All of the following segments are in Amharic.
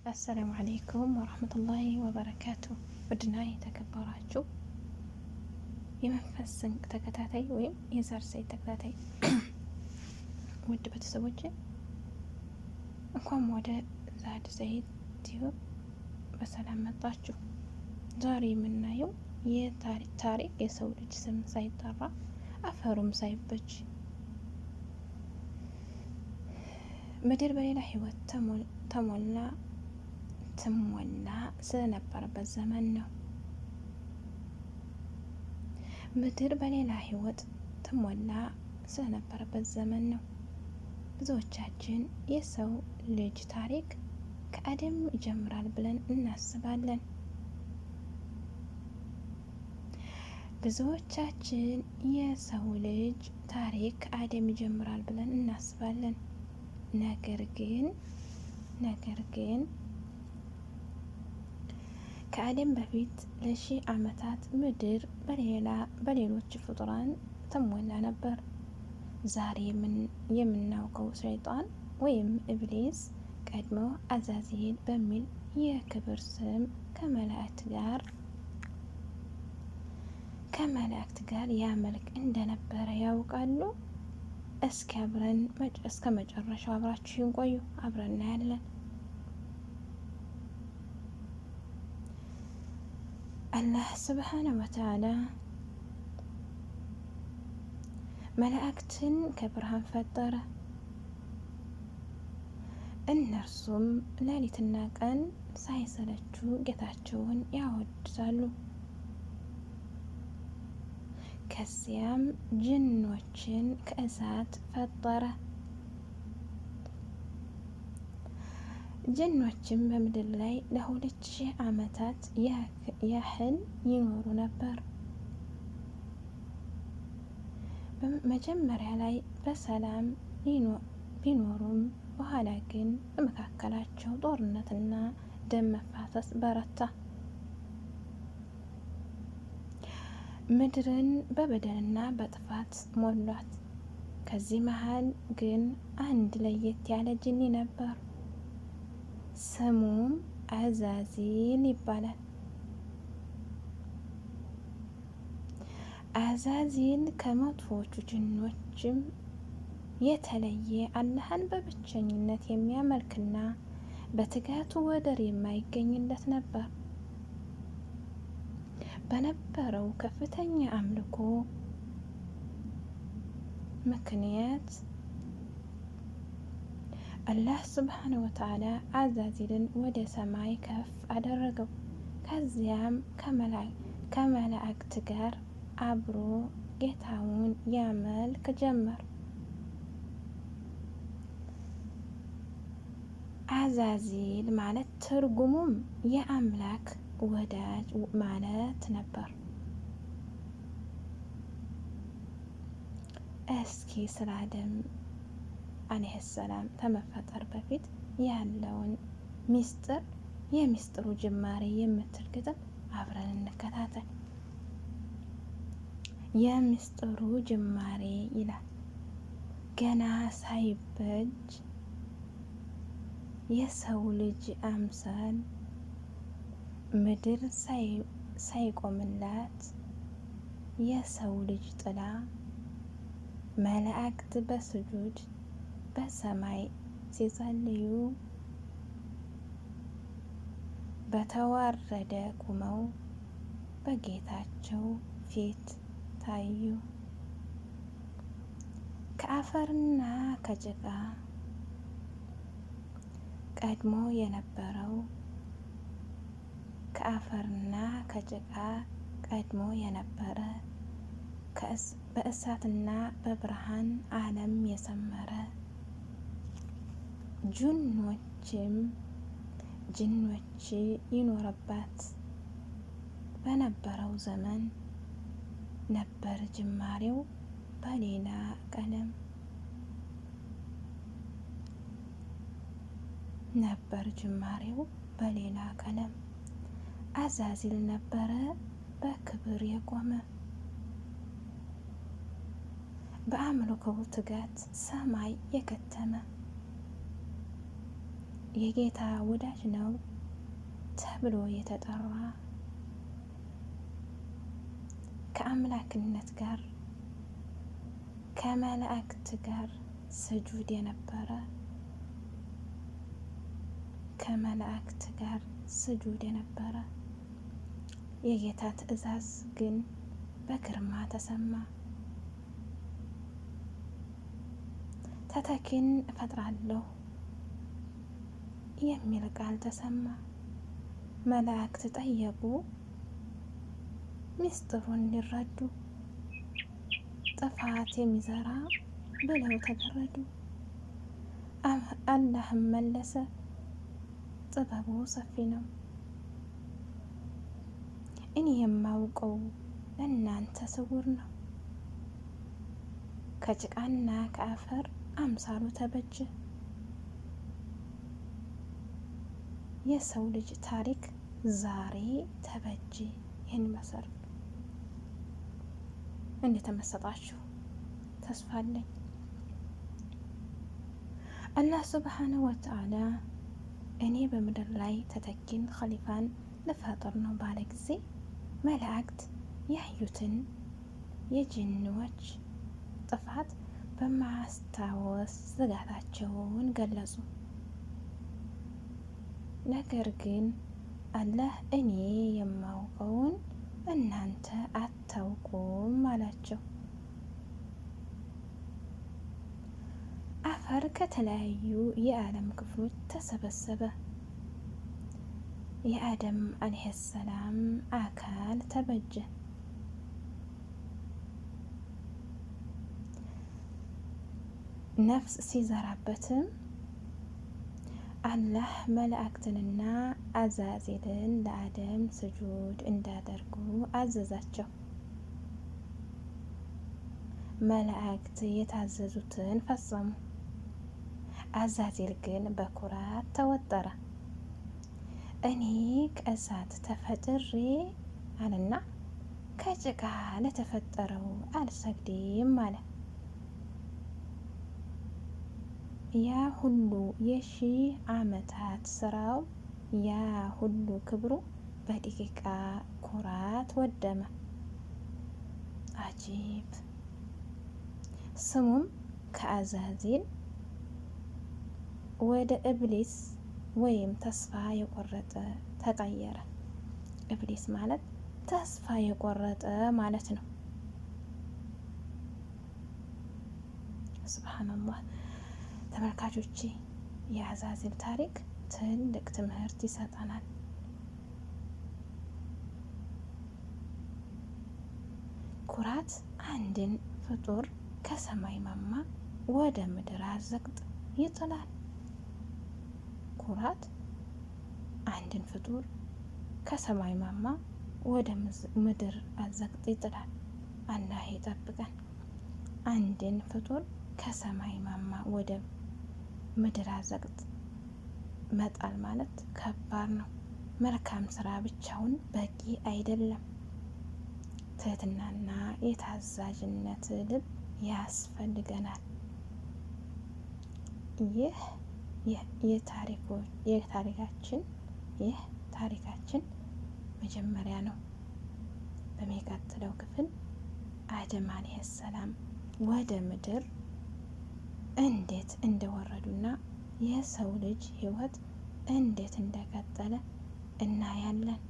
አሰላሙ አለይኩም ወረህመቱላሂ ወበረካቱ። ውድና የተከበራችሁ የመንፈስ ስንቅ ተከታታይ ወይም የዛር ሰይድ ተከታታይ ውድ ቤተሰቦች እንኳን ወደ ዛድ ሰይድ ቲዩብ በሰላም መጣችሁ። ዛሬ የምናየው ታሪክ የሰው ልጅ ስም ሳይጠራ አፈሩም ሳይበጅ ምድር በሌላ ህይወት ትሞላ ስለነበረበት ዘመን ነው። ምድር በሌላ ህይወት ትሞላ ስለነበረበት ዘመን ነው። ብዙዎቻችን የሰው ልጅ ታሪክ ከአደም ይጀምራል ብለን እናስባለን። ብዙዎቻችን የሰው ልጅ ታሪክ ከአደም ይጀምራል ብለን እናስባለን። ነገር ግን ከአደም በፊት ለሺህ ዓመታት ምድር በሌሎች ፍጡራን ትሞላ ነበር። ዛሬ የምናውቀው ሸይጣን ወይም ኢብሊስ ቀድሞ አዛዚል በሚል የክብር ስም ከመላእክት ጋር ያመልክ እንደነበረ ያውቃሉ? እስከ መጨረሻው አብራችሁን ቆዩ፣ አብረን እናያለን። አላህ ሱብሓነሁ ወተዓላ መላእክትን ከብርሃን ፈጠረ። እነርሱም ሌሊትና ቀን ሳይሰለቹ ጌታቸውን ያወድሳሉ። ከዚያም ጅኖችን ከእሳት ፈጠረ። ጅኖችም በምድር ላይ ለ2000 ዓመታት ያህል ይኖሩ ነበር። መጀመሪያ ላይ በሰላም ቢኖሩም በኋላ ግን በመካከላቸው ጦርነትና ደም መፋሰስ በረታ። ምድርን በበደልና በጥፋት ሞሏት። ከዚህ መሃል ግን አንድ ለየት ያለ ጅኒ ነበር። ስሙም አዛዚል ይባላል። አዛዚል ከመጥፎቹ ጅኖችም የተለየ አላህን በብቸኝነት የሚያመልክና በትጋቱ ወደር የማይገኝለት ነበር። በነበረው ከፍተኛ አምልኮ ምክንያት አላህ ሱብሓነሁ ወተዓላ አዛዚልን ወደ ሰማይ ከፍ አደረገው። ከዚያም ከመላእክት ጋር አብሮ ጌታውን ያመልክ ጀመር። አዛዚል ማለት ትርጉሙም የአምላክ ወዳጅ ማለት ነበር። እስኪ ስለ አደም አለይሂ ሰላም ከመፈጠር በፊት ያለውን ሚስጥር የሚስጥሩ ጅማሬ የምትል ግጥም አብረን እንከታተል። የሚስጥሩ ጅማሬ ይላል። ገና ሳይበጅ የሰው ልጅ አምሳል ምድር ሳይቆምላት የሰው ልጅ ጥላ መላእክት በስጁድ በሰማይ ሲጸልዩ በተዋረደ ቁመው በጌታቸው ፊት ታዩ። ከአፈርና ከጭቃ ቀድሞ የነበረ በእሳትና በብርሃን ዓለም የሰመረ ጅኖች ይኖረባት በነበረው ዘመን ነበር። ጅማሬው በሌላ ቀለም አዛዚል ነበረ በክብር የቆመ በአምልኮው ትጋት ሰማይ የከተመ የጌታ ወዳጅ ነው ተብሎ የተጠራ ከአምላክነት ጋር ከመላእክት ጋር ስጁድ የነበረ ከመላእክት ጋር ስጁድ የነበረ የጌታ ትእዛዝ ግን በግርማ ተሰማ። ተተኪን እፈጥራለሁ የሚል ቃል ተሰማ። መላእክት ጠየቁ ሚስጥሩን ሊረዱ። ጥፋት የሚዘራ ብለው ተገረዱ። አላህም መለሰ ጥበቡ ሰፊ ነው፣ እኔ የማውቀው ለእናንተ ስውር ነው። ከጭቃና ከአፈር አምሳሉ ተበጀ። የሰው ልጅ ታሪክ ዛሬ ተበጀ። ይህን መሰረት እንደተመሰጣችሁ ተስፋ አለኝ። አላህ ሱብሓነሁ ወተዓላ እኔ በምድር ላይ ተተኪን ኸሊፋን ልፈጥር ነው ባለ ጊዜ መላእክት ያዩትን የጅንዎች ጥፋት በማስታወስ ስጋታቸውን ገለጹ። ነገር ግን አላህ እኔ የማውቀውን እናንተ አታውቁም አላቸው። አፈር ከተለያዩ የዓለም ክፍሎች ተሰበሰበ። የአደም አለይሂ ሰላም አካል ተበጀ። ነፍስ ሲዘራበትም አላህ መላእክትንና አዛዚልን ለአደም ስጁድ እንዳደርጉ አዘዛቸው። መላእክት የታዘዙትን ፈጸሙ። አዛዚል ግን በኩራት ተወጠረ። እኔ ከእሳት ተፈጥሬ አለና ከጭቃ ለተፈጠረው አልሰግድም አለ። ያ ሁሉ የሺህ ዓመታት ስራው ያ ሁሉ ክብሩ በደቂቃ ኩራት ወደመ። አጂብ! ስሙም ከአዛዚል ወደ ኢብሊስ ወይም ተስፋ የቆረጠ ተቀየረ። ኢብሊስ ማለት ተስፋ የቆረጠ ማለት ነው። ሱብሃንአላህ። ተመልካቾቼ የአዛዚል ታሪክ ትልቅ ትምህርት ይሰጠናል። ኩራት አንድን ፍጡር ከሰማይ ማማ ወደ ምድር አዘቅጥ ይጥላል። ኩራት አንድን ፍጡር ከሰማይ ማማ ወደ ምድር አዘቅጥ ይጥላል። አላህ ይጠብቀን። አንድን ፍጡር ከሰማይ ማማ ወደ ምድር አዘቅጥ መጣል ማለት ከባድ ነው። መልካም ስራ ብቻውን በቂ አይደለም። ትህትናና የታዛዥነት ልብ ያስፈልገናል። ይህ ታሪካችን መጀመሪያ ነው። በሚቀጥለው ክፍል አደም አለይሂ ሰላም ወደ ምድር እንዴት እንደወረዱና የሰው ልጅ ህይወት እንዴት እንደቀጠለ እናያለን።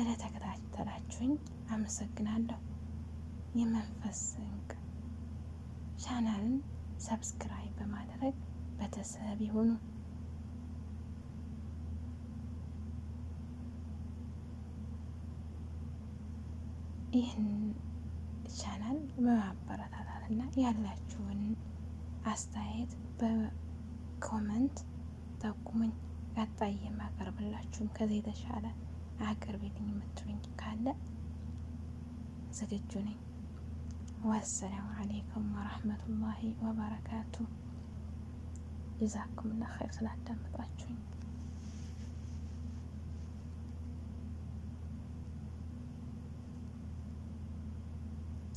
ስለተከታተላችሁኝ አመሰግናለሁ። የመንፈስ ስንቅ ቻናልን ሰብስክራይብ በማድረግ ቤተሰብ ይሁኑ። ይህን ቻናል በማበረታታትና ያላችሁን አስተያየት በኮመንት ጠቁሙኝ። ቀጣይ የማቀርብላችሁም ከዚህ የተሻለ አቅርቤልኝ የምትሉኝ ካለ ዝግጁ ነኝ። ወሰላሙ አለይኩም ወራህመቱላሂ ወበረካቱ። ጀዛኩሙላህ ኸይር ስላዳመጣችሁኝ።